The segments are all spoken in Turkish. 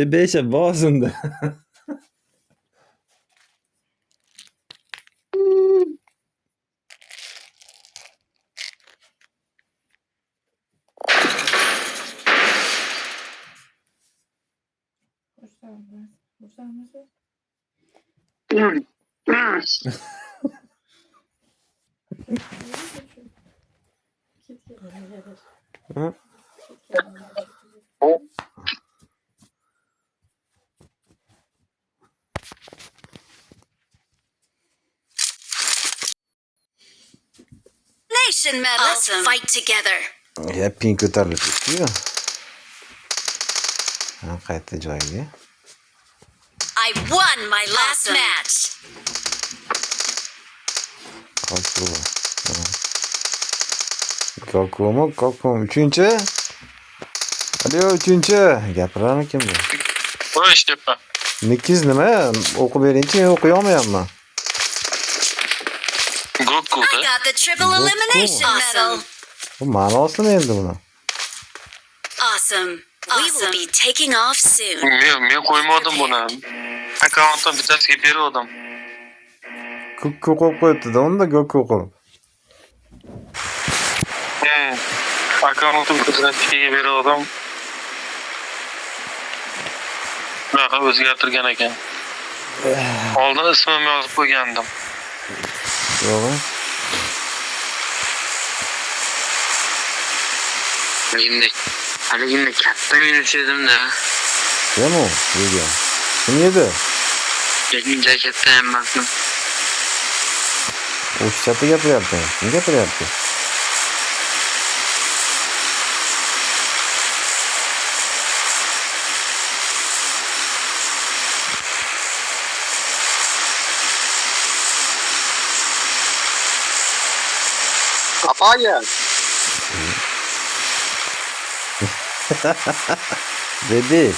Besha bosindi. Nation medal. Awesome. Let's fight together. Ya ping ko'tarilib ketdi-yu. Ha, qaytdi joyiga. I won my last match. Kokum. Uchinchi? Hadi uchinchi. Gapirarmikin bu? Qo'yish tepa. Nikiz nima? O'qib beringchi, men o'qiy olmayapman. Goku I got the triple elimination medal. Bu ma'nosi nima endi buni? Awesome. We will be taking off soon. Men qo'ymadim buni. Akkauntdan bittasiga berdim. Goku qo'yib qo'yibdi-da, unda Goku qilib. Akkauntdan bittasiga berdim. Bunaqa o'zgartirgan ekan. Oldin ismimni yozib qo'ygandim. Yo'q. Haligini katta minus yedim-da. Kim u? Yegan. Kim yedi? Lekin katta emasmi? O'shchati gapiryapti. Kim gapiryapti? Papaya. Dedi.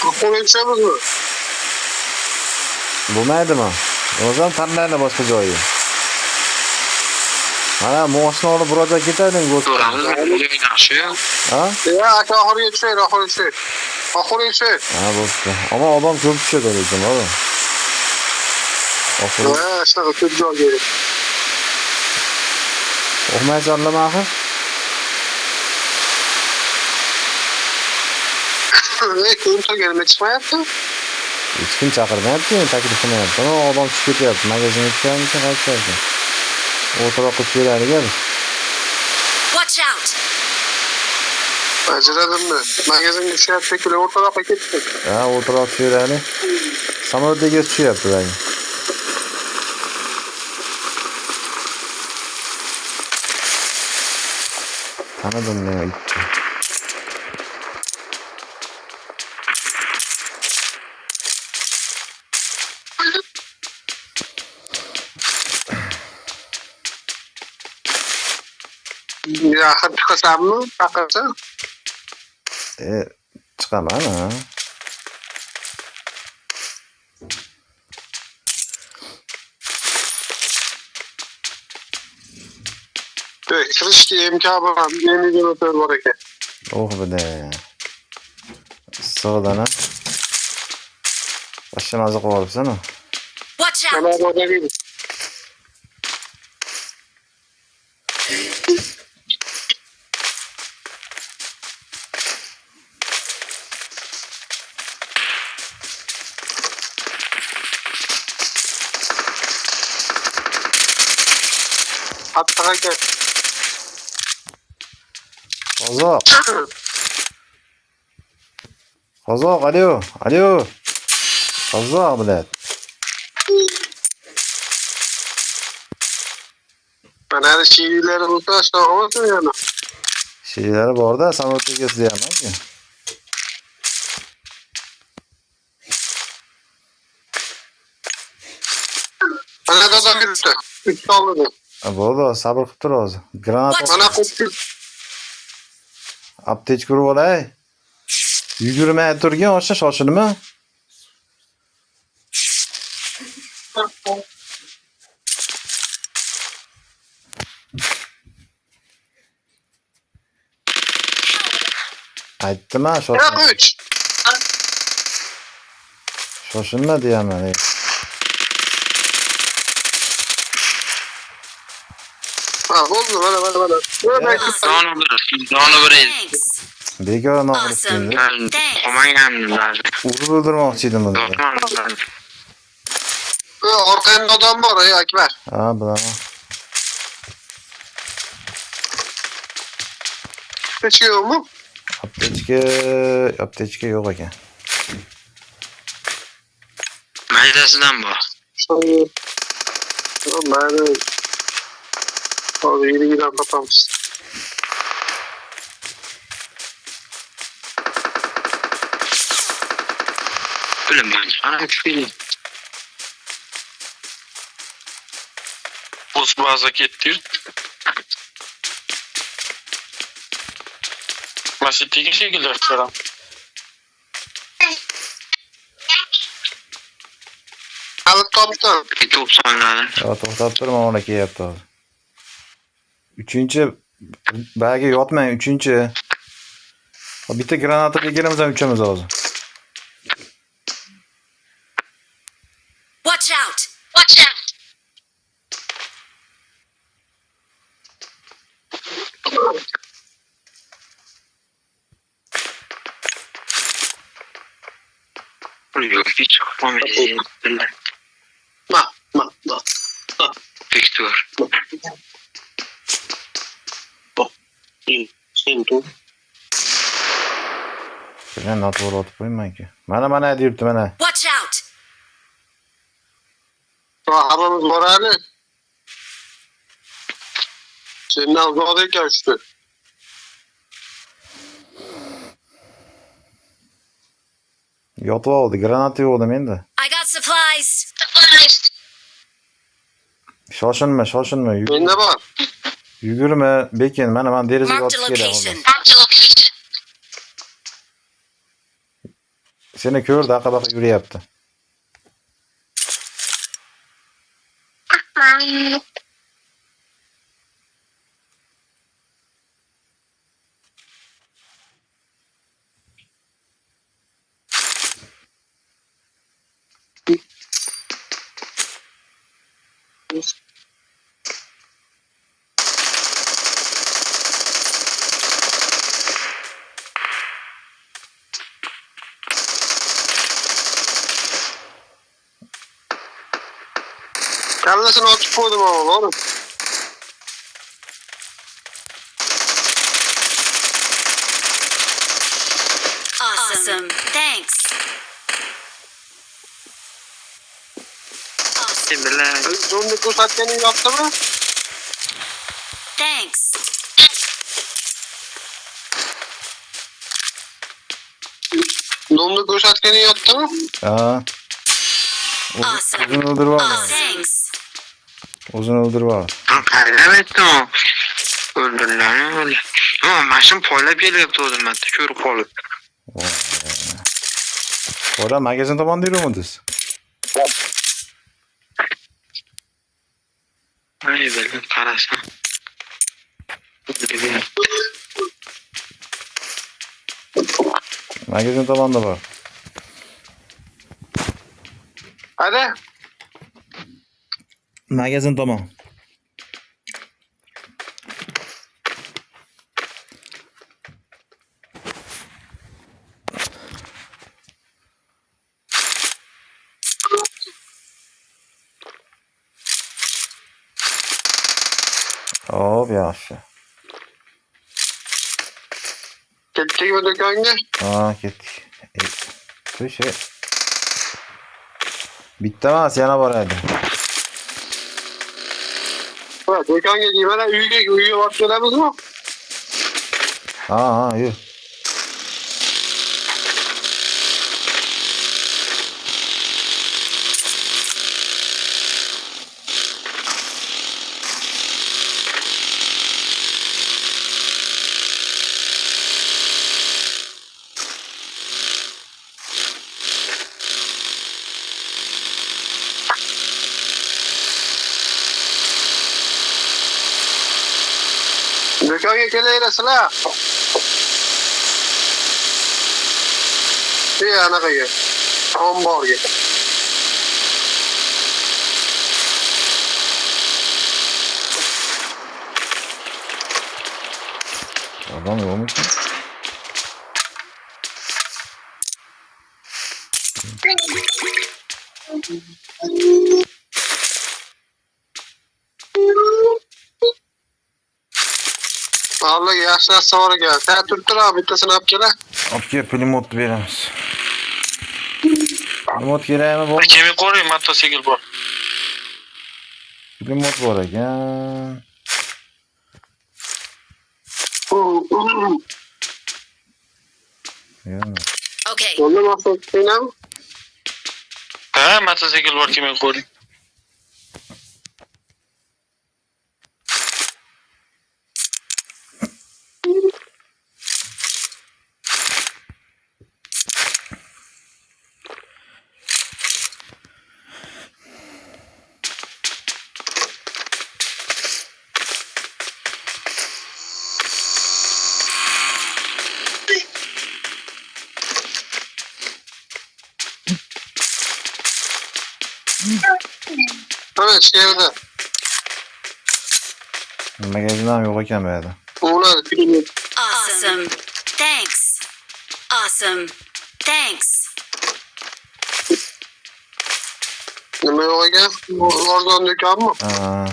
Kapı geçemez mi? Bo'lmaydimi? O zaman tanlaydi boshqa joyi. Mana moshni olib biroda ketaylik go'sht. So'ramiz yaxshi. Ha? Ya aka oxiriga tushaylik. Ha, bo'pti. Ammo odam ko'p tushadi lekin, o'g'lim. Oxiri. Ha, shunaqa ko'p joy kerak. O'qmaysanlarmi axir? Ko'ntaga chiqmayapti. Hech kim chaqirmayapti, taklif qilyapti. Mana odam tushib ketyapti. Magazinga tushgancha qaytyapti. O'tiroqqa tushiraylik biz. Watch out. Ajradimmi? Magazinga tushyapti, kelar o'rtaroqqa ketdi. Ha, o'tiroq tushiraylik. Samolyotga tushyapti degan. Tanadim men itni. Ya xat chiqasanmi? Chaqirsa. Chiqaman, ha. Kirishga imkon bor, menga o'tib bor ekan. Oh bide. Sog'dan. Boshqa maza qilib olibsan-ku. Watch out. Mana bo'dagi. Hatta aka. Qozoq, alo. Qozoq bilan. Mana shiylar bo'lsa, shunaqa yana. She'rlari bor-da, samolyotga ketayapman-ku. Mana dadam yuribdi. 3 oldi. Bo'ldi, sabr qilib tur hozir. Granat Mana qo'yib. aptechka urib olay. Yugurmay turgan, o'sha shoshilma. Aytdim ha, Ya 3. shoshilma deyapman. Ha bo'ldi, mana. Awesome. Donu bir el. Thanks. Bekor noqilib Awesome. keldi. Thanks. Olmaganlar. Urib o'ldirmoqchi edim uni. Dotmanlar. Orqamda odam bor, Akbar. Ha, bilaman. Hech yo'qmi? Aptechka yo'q ekan. Maydasidan bu. Mayli. Hozir yiligidan topamiz. Bilmem. Ana küçük. Buz baza ketdi. Masjidga şekilde selam. Hali topdim. Bir top sanladı. Ha, to'xtab tur, mana uni kelyapti hozir. 3-chi bagiga yotmang, 3-chi. Bitta granata tegiramiz ham uchamiz hozir. Watch out. Yok hiç çıkmamış. Ma. Victor. Sen tu. Shuni noto'g'ri otib qo'ymayki. Mana deyapti, mana. Watch out. Hammamiz borali. Sendan uzoq ekan shu. Yotib oldi, granata yo'q menda. I got supplies. Shoshilma. Menda bor. Yugurma, bekin. Mana derazaga Marked a otib location. keladi. Seni ko'rdi, aqa-baqa yurayapti. Kallasini otib qo'ydim ama oğlum. Awesome. Thanks. Awesome. Bilen. Zombi ko'rsatganing yoqdimi? Thanks. Zombi ko'rsatganing yoqdimi? Ha. Awesome. O'zini o'ldirib oldi. Thanks. O'zini o'ldirib oldi. Qaylab aytdim o. Öldürülen öyle. Ama maşın poylab kelyapti o'zim bitta ko'rib qolib. Ora magazin tomonda yuribsiz. Ay bildim qarasam. Magazin tomonda bor. Hadi. Magazin tomon. Hop, yaxshi. Ketdikmi do'konga? Ha, ketdik. Shu bitta emas, yana bor edi. Ha, do'konga deyman, uyga borib kelamizmi? Ha, yur. Do'konga kelaylasizlar. Anaqaga. Omborga. Adam yo'qmi? Allah yaxshi narsa bor ekan. Sen turib tur, bittasini olib kel. Olib kel, pulemyotni beramiz. Pulemyot kerakmi bu? Kimi qo'ring, motosikl bor. Pulemyot bor ekan. Yo'q. Okay. Bunda maqsad qilnam. Ha, motosikl bor, kimi qo'ring. Evet, şehirde. Magazin ham yo'q ekan bu yerda. Ular film. Awesome. Thanks. Awesome. Thanks. Nima yo'q ekan? Arzon do'konmi? Ha.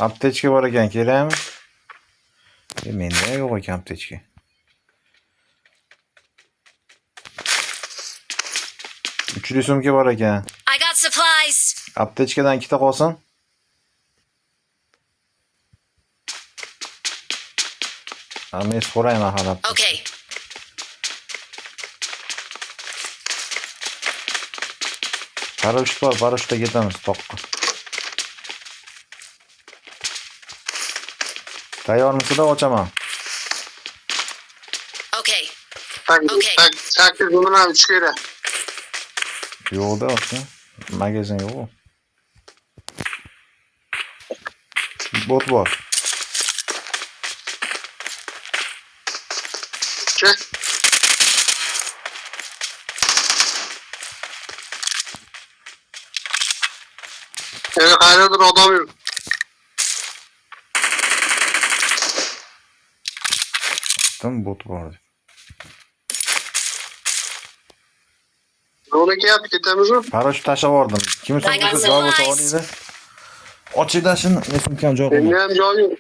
Aptechka bor ekan, kerakmi? Menda yo'q ekan aptechka. Uchli sumka bor ekan. I got supplies. Aptechkadan ikkita qolsin. Men so'rayman hali. Okay. Paraşüt bor, paraşütda ketamiz toqqa. Tayyormisizlar, ochaman. Okay. Okay. 8 numara 3 kere. Yo'qda o'sha. Magazin yo'q. Bot bor. Çek. Evet, hayırdır adam yok. Tam bot bor. Onu ki yap, gitemiz mi? Paraşüt tashlab yubordim. Kim I got sumkasi joy bo'lsa supplies. olinglar. Ochinglar shuni, men sumkam joy Benim qildim. hem can yok.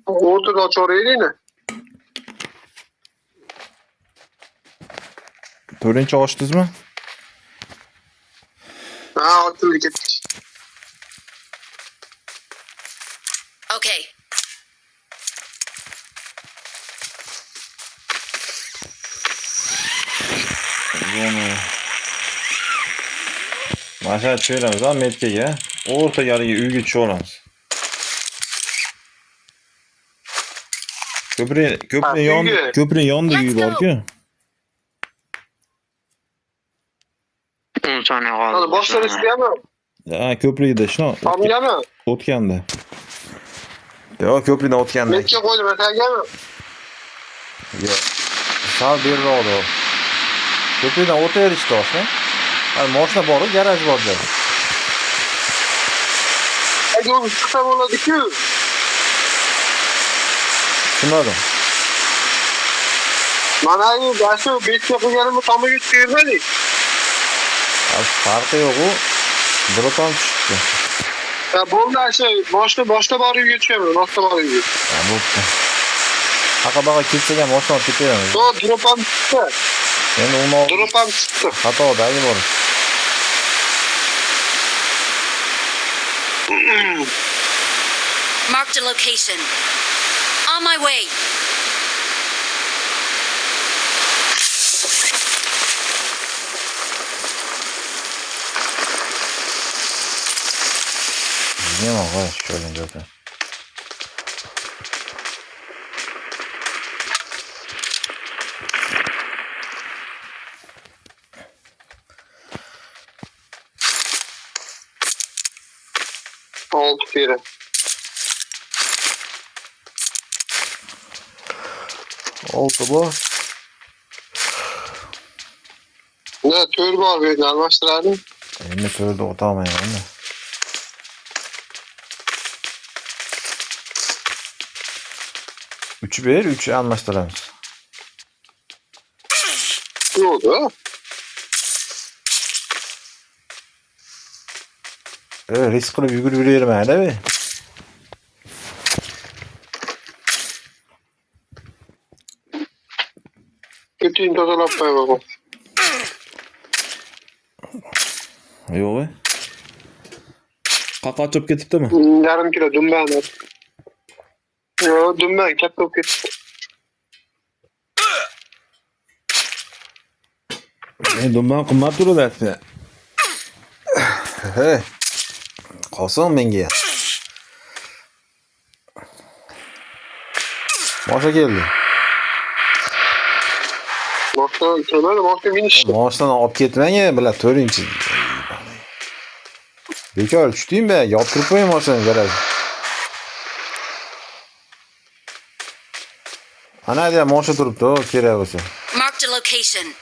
Ortada aç orayı değil mi? To'rtinchi ochdingizmi? Ha, atıldı gittik. Okay. Mana shu beramiz, ha, metkaga. O'rtaga uyga tushib olamiz. Ko'prik yonida uy bor-ku. 10 saniye Hadi kaldı. başlar isteyen mi? Ha, ko'prikda shuni Tam gelme. o'tganda. Yo'q, ko'prikdan o'tganda. Metke koydum, mesela gelme. Yo'q. Sal beriroqda. Ko'prikdan o'tayar işte aslında. Hali mashina bor, garaj bor joy. Hadi o kısa oladı ki. Tushunmadim. Mana iyi, başka bir yapılarımı tamı götürmedi. Farqi yo'q-u. Dropan tushibdi. Ya bunlar şey, boshda borib geçiyor, boshda borib geçiyor. Ha, bo'pti. Haqa-baqa ketsak ham mashina olib ketaveramiz. O dropan çıktı. Endi uni olib Dropan çıktı. xatodagi bor. Marked a location. On my way. Yiyemem arkadaş, şöyle zaten. biri. Oldu bu. Ne tür var bir almıştıralım. Elimde söyledi otamayın onu. Üçü bir, üçü anlaştırırız. Ne oldu? Evet, risk kılıp yürüyelim yani değil mi? Kötüyün tozalap koy baba. Yok. Kaka açıp ketipti mi? Yarım kilo dümbağın var. Yo dümbağın kapıp gitti. Dumdan kımmat duru dersi. Hey. Kalsın benge. Maşa geldi. Mokta kemer mokta biniş. Maştan alıp ketmen ya bile törünçü. Bekar uçtuyum be. Yaptırıp koyayım maşanı garaj. Ana diye maşa duruptu o kere olsa. Marked a location.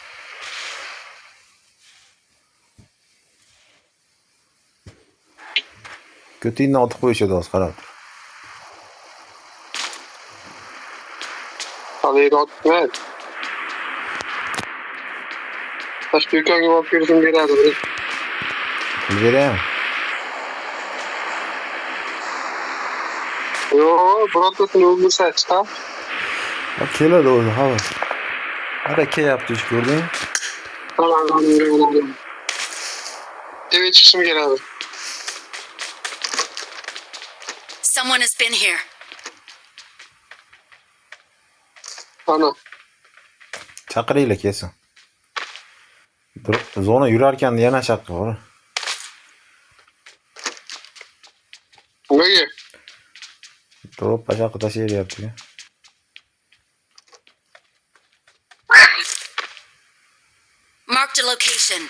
Kötüyünü atıp koyuşu da az karar. Alayı atma. Taş dükkan gibi bakıyorsun geri adım. Pul vereyim. Yo bırakmasın öldürse çıkar. Bak kele de oldu hava. Hadi ke yaptı iş gördün mü? Tamam. Evet çıksın geri adım. Someone has been here. Ana. Çakırıyla kesin. Zona yürürken de yana çakı var. Ne? Durup başa kıta şey yapıyor. Marked a location.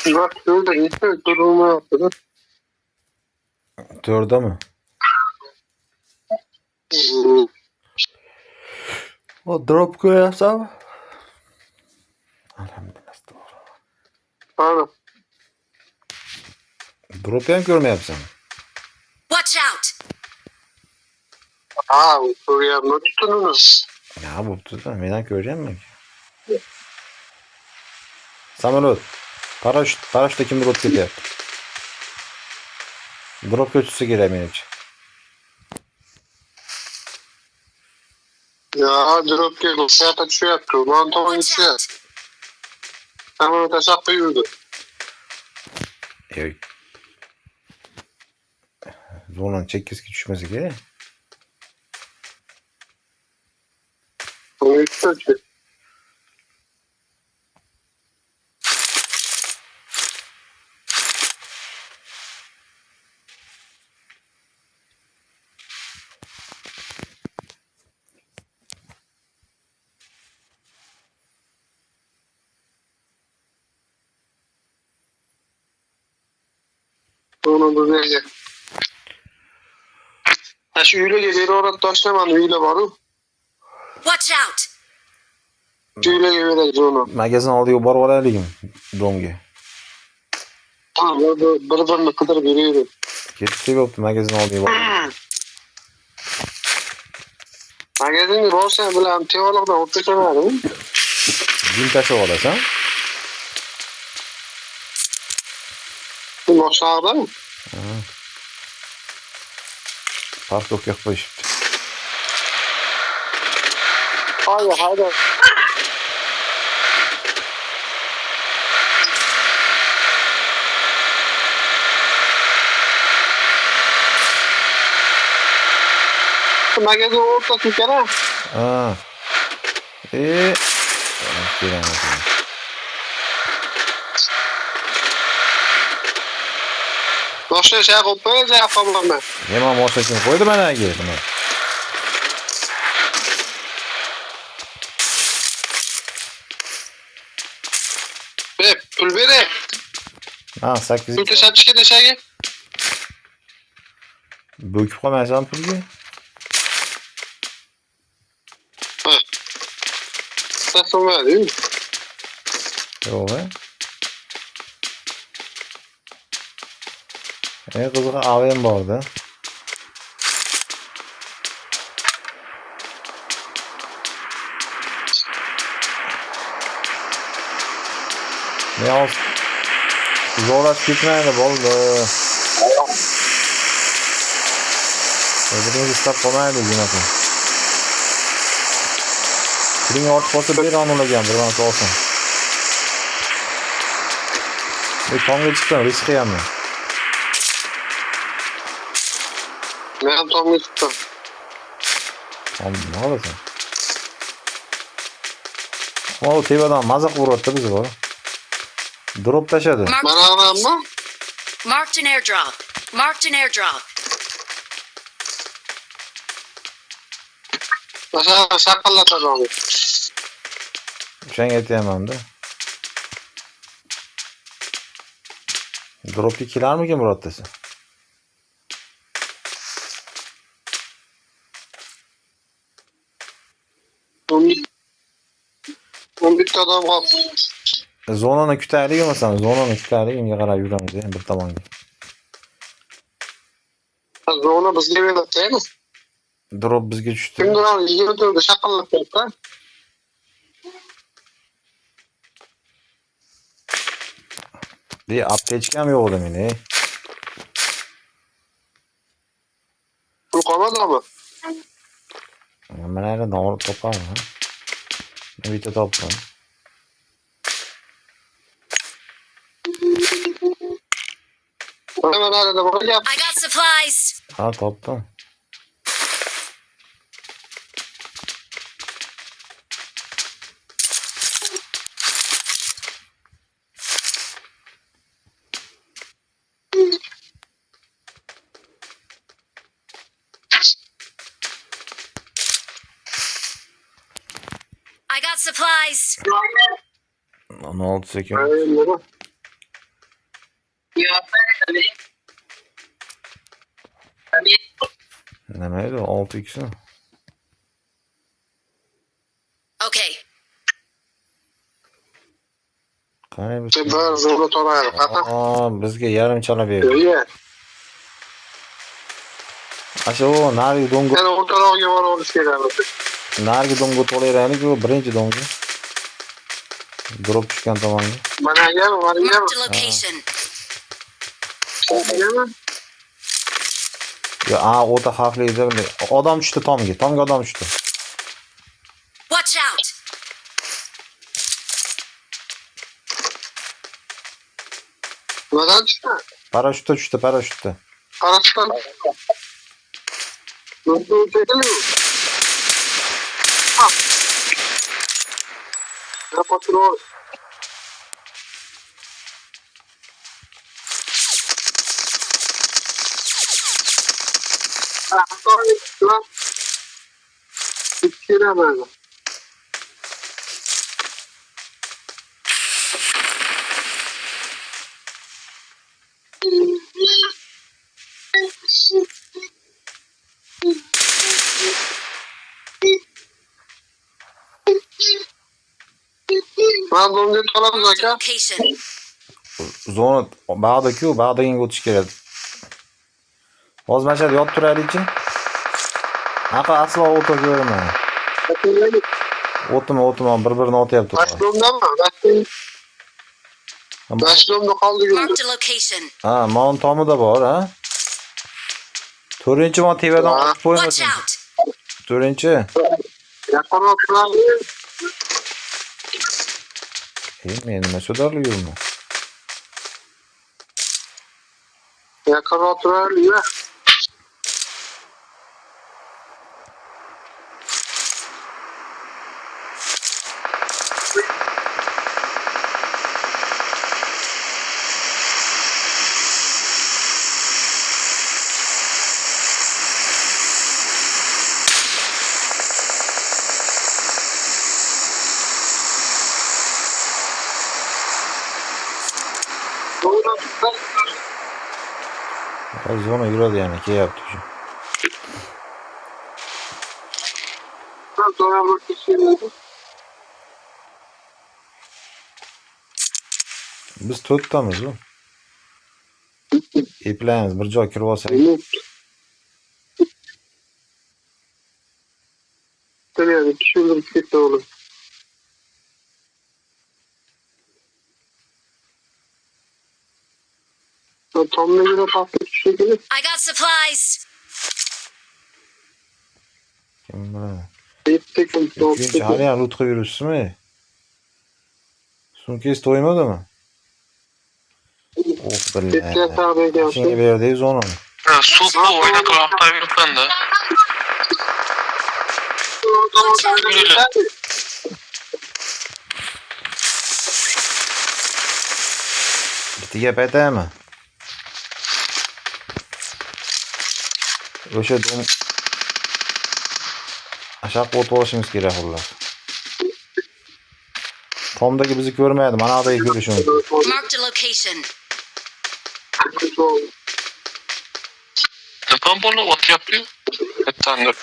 Bak şurada gitti durumu yaptı. Dörde mi? O drop koyarsam. Elhamdülillah. Ana. Drop hem görme yapsam. Watch out! Aa buraya ne tutunuz? Ya bu tutan meydan göreceğim mi? Samelot. Paraşütte kim drop gidiyor? Drop kötüsü giremiyor hiç. Ya drop geldi. Seyahate şu yaptı. Mantoğun Watch içi ya. out! Hemen taşak büyüdü. Evet. Zorla çekiz düşmesi gerek. Onu yükseltti. Onu da böyle. Ha şu hile geliyor orada taşlamadı hile var o. Watch out! Şu hile geliyor onu. Magazin alıyor bar var eligim. Dongi. Tamam orada birbirine kadar veriyorum. Gitti yok magazin alıyor bar. Magazin Rosen bilen teologdan ortaya verdim. Bin taşı olasın. Bu aşağıda mı? Park yok yok bu iş. Hayır. Magazin ortası kere. Ha. Giremedim. Başka şey koyuyor ya yapamam ben. Yemem o sesini koydu bana geri bunu. Pul bere. Ha 8. Pul tashatishga tashaga. Bo'kib qolmaysan pulga? Ha. Tasavvur edin. Yo'q. Qizig'i avem borda. Men zo'rlab ketmaydi bo'ldi. Birimiz istab qolmaydi bunaqa. Puling ortib qolsa bir on ulagan, bir marta olsin. Tomga chiqdim, risk qilganman. Men ham tomga chiqdim. Nima qilasan? O tevadan maza qilib bizni bor. Drop tashladi. Mana avammi? Marked an airdrop. Marked an airdrop. Masha shaqillatadi onu. O'shanga aytyapman-da. Dropga kelarmikin birottasi? On bitta odam qoldi. Zonani kutaylik masalan, zonani kutaylik, unga qarab yuramiz bir tomonga. Zona bizga beriladi-mi? Drop bizga tushdi. Kimdir onu 24 shaqillab qo'yibdi. Aptechka ham yo'q edi meni. Pul qolmadimi? Mana yerdan olib topaman. Men bitta topdim. Mana narada bor gap. I got supplies. Ha, topdim. I got supplies. 16 sekund. Nima? Nima edi? 6x mi? Okay. Qani biz? Bir zona toraydi. Qata. Bizga yarim chala berdi. Yo'q. Asha o narigi dongo, Yana o'rtaroqga borib olish kerak. narigi dongo to'layraylik, u birinchi dongo. Drop tushgan tomonga. Mana gami, mana Marked gami. a location. Yo, o'ta xavfli edi. Odam tushdi tomga. Tomga odam tushdi. Watch out. Nimadan chiqdi? Parashyutda tushdi, parashyutda. Qarashdan. Nurdu chekildi. Ha. Ya patrol. Lan. Bitkine böyle. Ben dondu falan Marked a zaten. location. Zona bag'da-ku, bag'dagiga o'tish kerak. Hozir mana shu yerda yotib turaylikchi. Haqa aslo o'tirmayman. O'tma, bir-birini otyapti. Başlığımda mı? Başlığımda kaldı gibi. Marked a location. Ha, mon tomida bor, ha? 4-chi mon tevadan Ha. otib Watch qo'ymasin. out. 4-chi. Yakın oturan. Men nima so'darli yurman? Yakın oturan ya. Zona yürüdü yani. Ki yaptı şu. Biz to'rttamiz u. Eplaymiz bir joy kirib olsak. Yani tushundirib ketdi oğlum. Tomga göre farklı tushunki. I got supplies. Kim biladi. Yetdik. Ikkinchi hali ham loot qilib yuribsizmi? Sumkangiz to'ymadimi? Oh billahi. Senga berdik zonani. Ha, sup oynaklamakta yurtdan da. Bitta gap aytaymi? O'sha ashaqqa o'tib olishimiz kerak xullas. Tomdagi bizni ko'rmaydi, mana buyoqdagi ko'rishi mumkin. Marked a location. Pamponu ot yapıyor. Ettandır.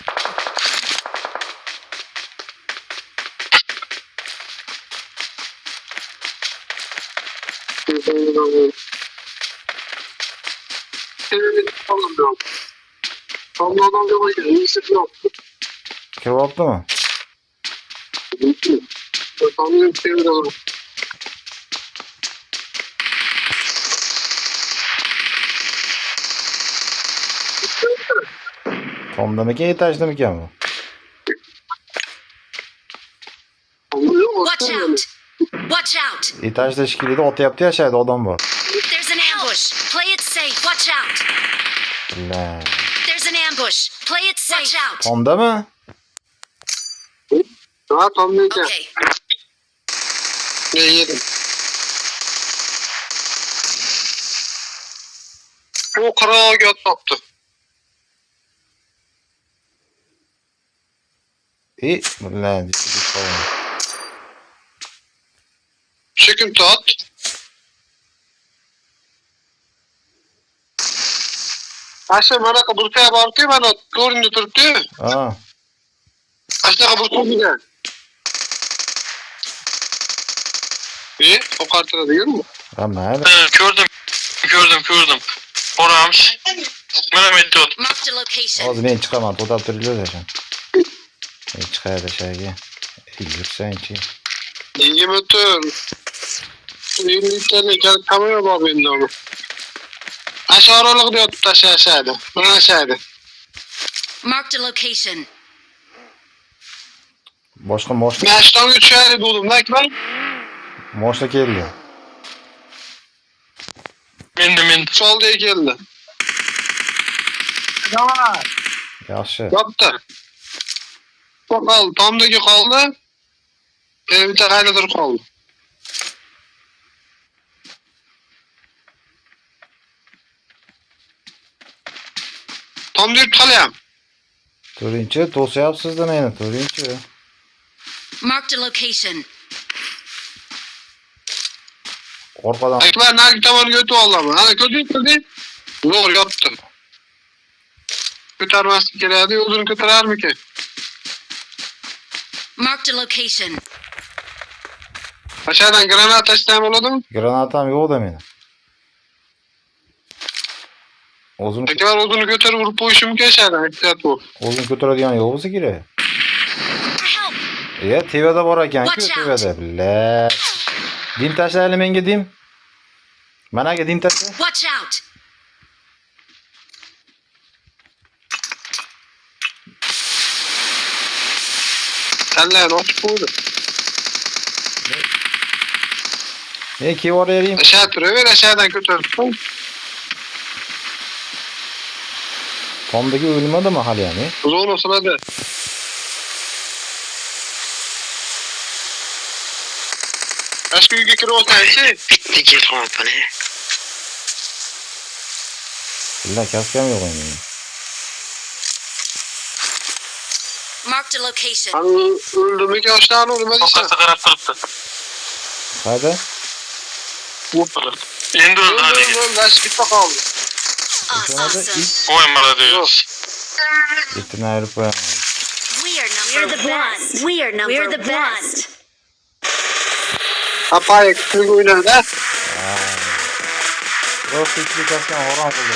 Tomlardan da bakın. İyisi yok. Kirib olibdimi? Tomlardan seviyorum. Tomdamikan, etajdamikan bu? Watch out. Watch out. Etajda ishkilida otyapti, yashaydi odam bor. There's an ambush. Play it safe. Watch out. Billah. There's an ambush. Play it safe. Watch out. Tomdami? Ha tomlayacağım. Okay. Ne yedim? O karağa göt baktı. Billah. Çekim tat. Aşağı bana buraya bakıyor bana doğru turdu. Ha. Aşağı buraya gidiyor. İyi, o kartına değil mi? Ha mayli. Gördüm. Oramış. Merak etti ot. Marked a location. Hozir men chiqaman, to'xtab turinglar shan. Men chiqaydi shaga. Yursangchi. İyi mütür. 20 tane gel kamera var benim ama. Aşağı aralık diyor tut aşağıda. Bana aşağıda. Marked a location. Boshqa moshina Ben aşağıdan geçerli buldum. Ben keldi. Mindim. sol diye geldi. Tamam. Yaxshi. Yaptı. O kaldı. Tomdaki kaldı. Bir tane hayladır kaldı. Tom diyor kalayam. To'rtinchi to'syapsizda meni, to'rtinchi. Marked a location. Orqadan Ekber nerede tamam götü Allah'ım. Hani götü. Zor yaptım. Götürmezsin gereği. Uzun götürer mi ki? Marked a location. Aşağıdan granat taşıyan oladı mı? granatam yo'q-da meni. O'zini Ekber uzunu götür vurup bu işimi geçerden. İhtiyat bu. ko'taradigan yo'q bo'lsa kerak. Help. Tevada bor ekan-ku, Watch out. tevada. Billah. Dim tashlayli menga dim. Managa dim tashla. Watch out. Senle not buydu. Men kelib yuborayrim. Aşağı turaver aşağıdan götür. Tomdagi o'lmadimi hali ham? Uzun olsun hadi. Başka bir kere olsa bitti ki kampanya. Billah, kaskam yo'q endi. Marked a location. Hani öldüm ki aşağıdan ölmediyse. Sokakta karar kılıptı. Qayda? Bu Endi öldü hadi. Öldü. Daş bitti kaldı. Sonra da Awesome. ilk Oy молодец. Yetin ayrı koyamam. We're the best. We're the best. Kapayı küçük oynadı da. Burası içli kaskan oran kıldı.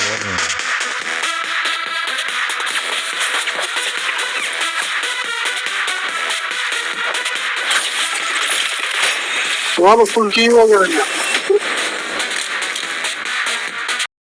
Valla full giyiyor görünüyor.